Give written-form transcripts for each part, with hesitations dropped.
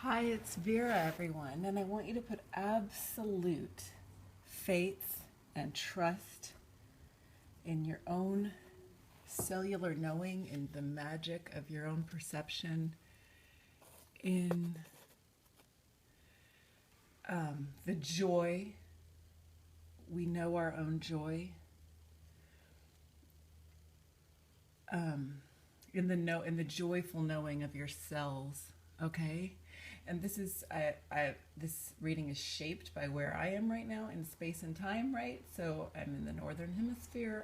Hi, it's Vera, everyone, and I want you to put absolute faith and trust in your own cellular knowing, in the magic of your own perception, in the joy. We know our own joy. In the joyful knowing of your cells, okay? And this is this reading is shaped by where I am right now in space and time, right? So I'm in the northern hemisphere.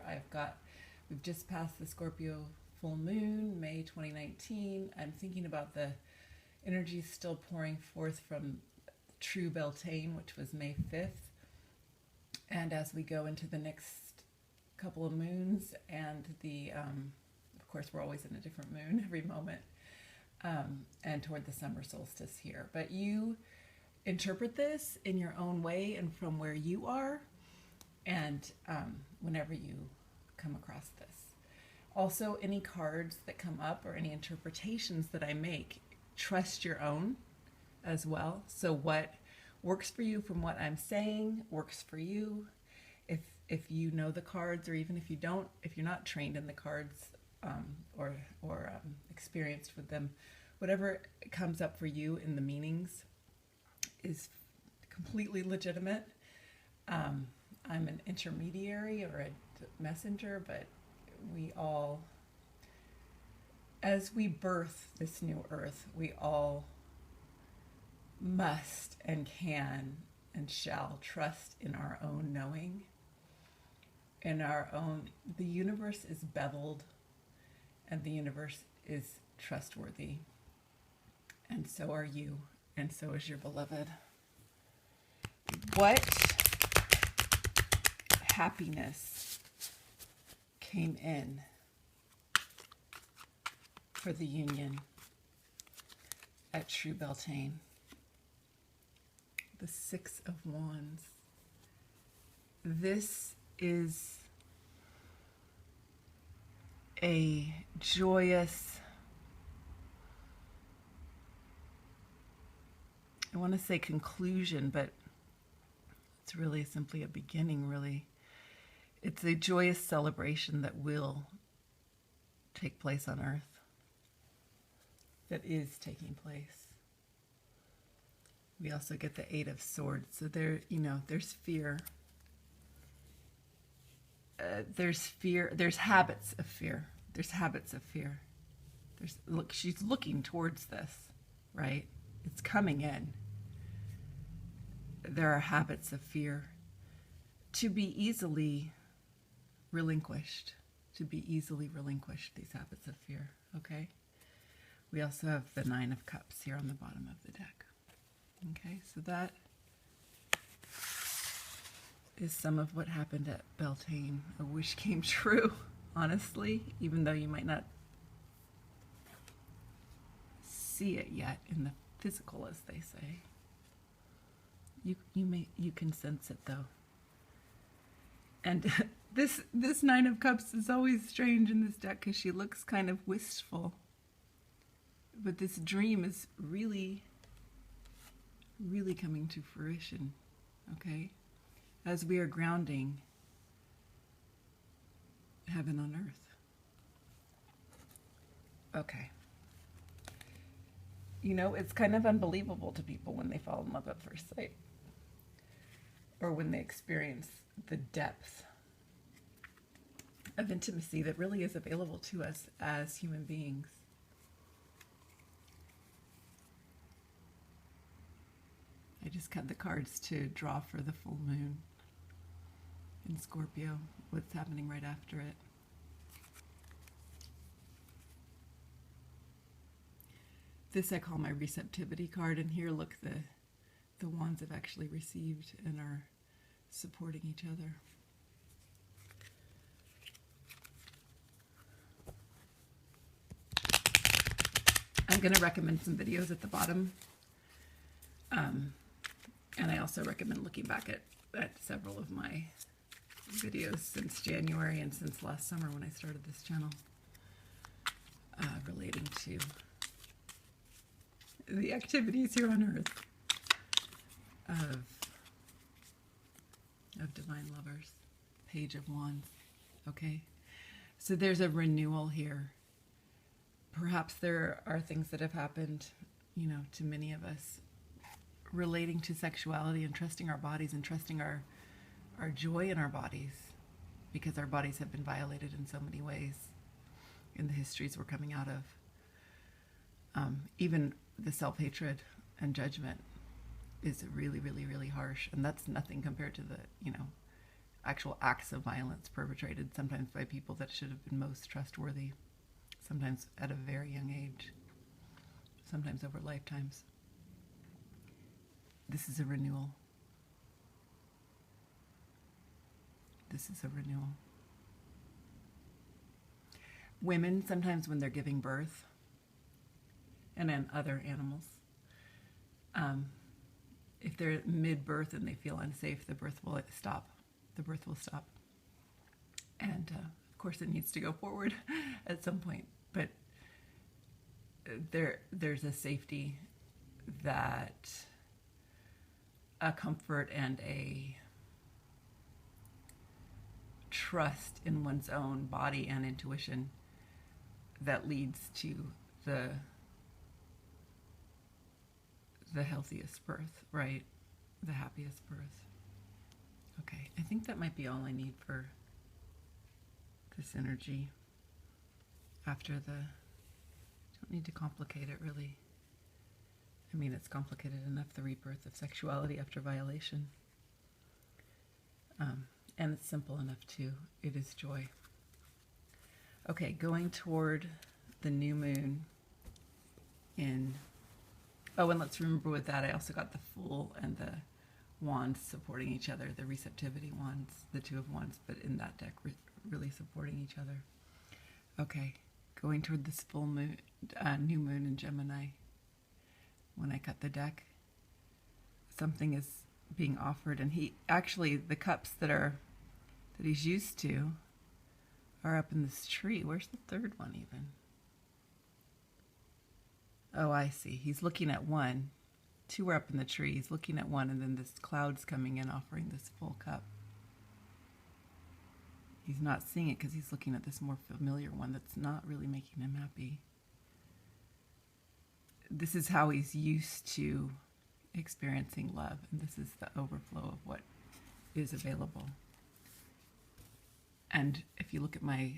We've just passed the Scorpio full moon, May 2019. I'm thinking about the energy still pouring forth from true beltane, which was May 5th. And as we go into the next couple of moons and of course, we're always in a different moon every moment, and toward the summer solstice here. But you interpret this in your own way and from where you are, and whenever you come across this. Also, any cards that come up or any interpretations that I make, trust your own as well. So what works for you from what I'm saying works for you. If you know the cards, or even if you don't, if you're not trained in the cards, or experienced with them, whatever comes up for you in the meanings is completely legitimate. I'm an intermediary or a messenger, but we all, as we birth this new earth, we all must and can and shall trust in our own knowing, the universe is beveled, and the universe is trustworthy, and so are you, and so is your beloved. What happiness came in for the union at True Beltane? The Six of Wands. This is a joyous, I want to say conclusion, but it's really simply a beginning, really. It's a joyous celebration that will take place on Earth, that is taking place. We also get the Eight of Swords. So there's fear. There's fear. There's habits of fear. Look, she's looking towards this, right? It's coming in. There are habits of fear to be easily relinquished. These habits of fear, okay? We also have the Nine of Cups here on the bottom of the deck. Okay, so that is some of what happened at Beltane. A wish came true, honestly, even though you might not see it yet in the physical, as they say. You can sense it though. And this Nine of Cups is always strange in this deck because she looks kind of wistful. But this dream is really coming to fruition, okay? As we are grounding heaven on earth. Okay. It's kind of unbelievable to people when they fall in love at first sight, or when they experience the depth of intimacy that really is available to us as human beings. I just cut the cards to draw for the full moon in Scorpio, what's happening right after it. This I call my receptivity card, and here look, the wands have actually received and are supporting each other. I'm going to recommend some videos at the bottom. And I also recommend looking back at several of my videos since January and since last summer when I started this channel, relating to the activities here on earth of divine lovers. Page of Wands. Okay, so there's a renewal here. Perhaps there are things that have happened, you know, to many of us relating to sexuality and trusting our bodies and trusting our joy in our bodies, because our bodies have been violated in so many ways in the histories we're coming out of. Even the self-hatred and judgment is really, really, really harsh. And that's nothing compared to the, you know, actual acts of violence perpetrated sometimes by people that should have been most trustworthy, sometimes at a very young age, sometimes over lifetimes. This is a renewal. This is a renewal. Women, sometimes when they're giving birth, and then other animals, if they're mid-birth and they feel unsafe, the birth will stop. The birth will stop. And of course it needs to go forward at some point. But there's a safety, that a comfort and a trust in one's own body and intuition that leads to the healthiest birth, right? The happiest birth. Okay, I think that might be all I need for this energy. After don't need to complicate it really. I mean, it's complicated enough, the rebirth of sexuality after violation. And it's simple enough too. It is joy. Okay, going toward the new moon in... Oh, and let's remember with that, I also got the Fool and the Wands supporting each other, the receptivity wands, the Two of Wands, but in that deck, really supporting each other. Okay, going toward this full moon, new moon in Gemini. When I cut the deck, something is being offered, and he actually, the cups that he's used to are up in this tree. Where's the third one even? Oh, I see. He's looking at one. Two are up in the tree. He's looking at one, and then this cloud's coming in offering this full cup. He's not seeing it because he's looking at this more familiar one that's not really making him happy. This is how he's used to experiencing love, and this is the overflow of what is available. And if you look at my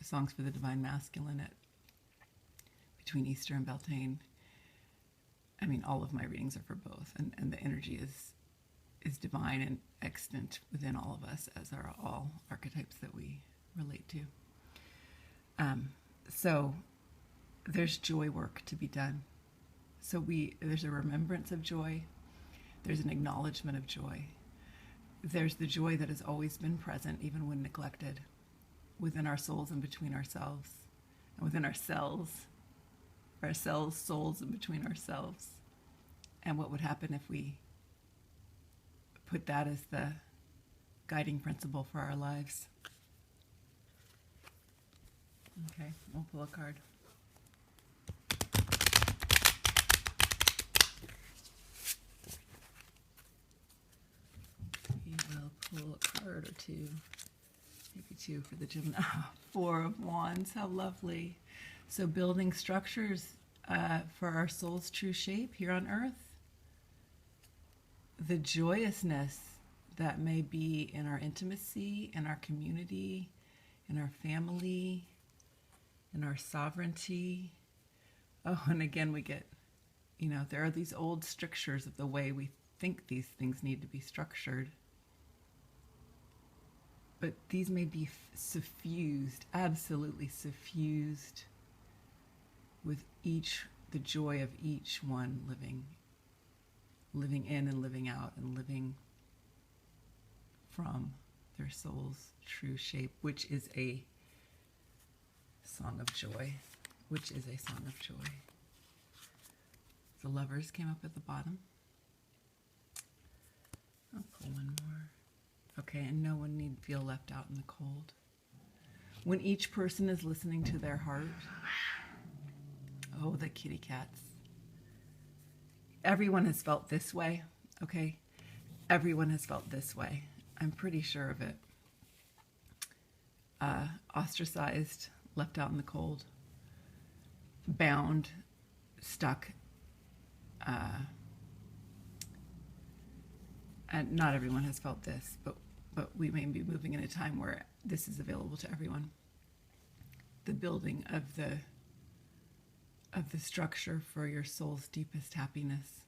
songs for the divine masculine between Easter and Beltane, I mean, all of my readings are for both, and the energy is divine and extant within all of us, as are all archetypes that we relate to. So there's joy work to be done. So there's a remembrance of joy. There's an acknowledgement of joy. There's the joy that has always been present, even when neglected, within our souls and between ourselves, and within ourselves, souls, and between ourselves. And what would happen if we put that as the guiding principle for our lives? Okay, we'll pull a card. We will pull a card or two. Maybe two for the Gemini. Four of Wands, how lovely. So building structures for our soul's true shape here on earth. The joyousness that may be in our intimacy, in our community, in our family, in our sovereignty. Oh, and again we get, there are these old strictures of the way we think these things need to be structured. But these may be suffused, absolutely suffused with the joy of each one living in and living out and living from their soul's true shape, which is a song of joy, The Lovers came up at the bottom. I'll pull one more. Okay, and no one need feel left out in the cold. When each person is listening to their heart, oh, the kitty cats. everyone has felt this way, okay? Everyone has felt this way. I'm pretty sure of it. Ostracized, left out in the cold, bound, stuck. And not everyone has felt this, but we may be moving in a time where this is available to everyone. The building of the structure for your soul's deepest happiness.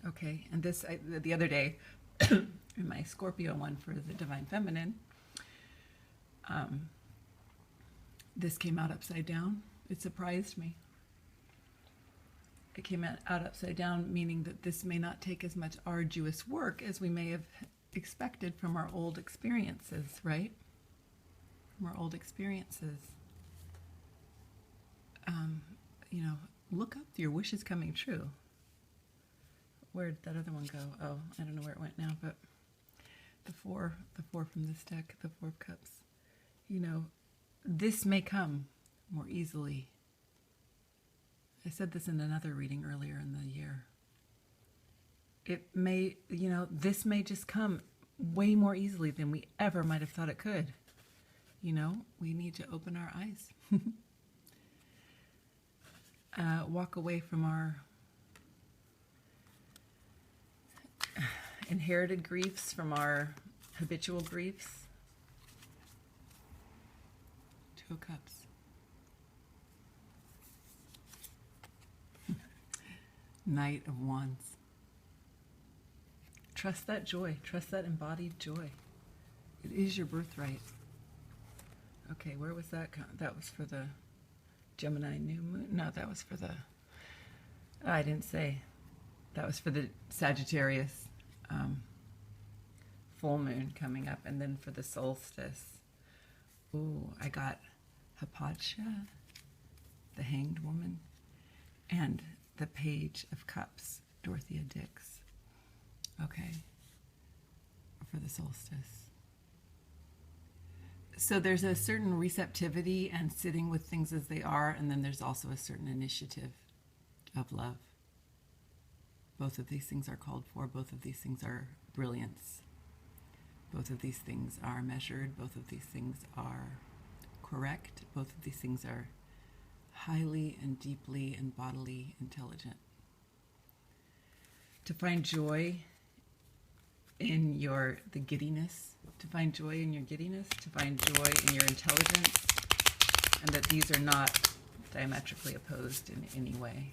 Okay, and this, the other day, in my Scorpio one for the Divine Feminine, this came out upside down. It surprised me. It came out upside down, meaning that this may not take as much arduous work as we may have expected from our old experiences, right? From our old experiences. You know, look up your wishes coming true. Where'd that other one go? Oh, I don't know where it went now, but the four from this deck, the Four of Cups. You know, this may come more easily. I said this in another reading earlier in the year. It may, you know, this may just come way more easily than we ever might have thought it could. You know, we need to open our eyes. Walk away from our inherited griefs, from our habitual griefs. Two of Cups. Knight of Wands. Trust that joy. Trust that embodied joy. It is your birthright. Okay, where was that? That was for the Gemini new moon. No, that was for the... Oh, I didn't say. That was for the Sagittarius full moon coming up. And then for the solstice. Ooh, I got Hypatia, the Hanged Woman, and the Page of Cups, Dorothea Dix. Okay, for the solstice. So there's a certain receptivity and sitting with things as they are, and then there's also a certain initiative of love. Both of these things are called for. Both of these things are brilliance. Both of these things are measured. Both of these things are correct. Both of these things are highly and deeply and bodily intelligent. To find joy in the giddiness, to find joy in your giddiness, to find joy in your intelligence, and that these are not diametrically opposed in any way.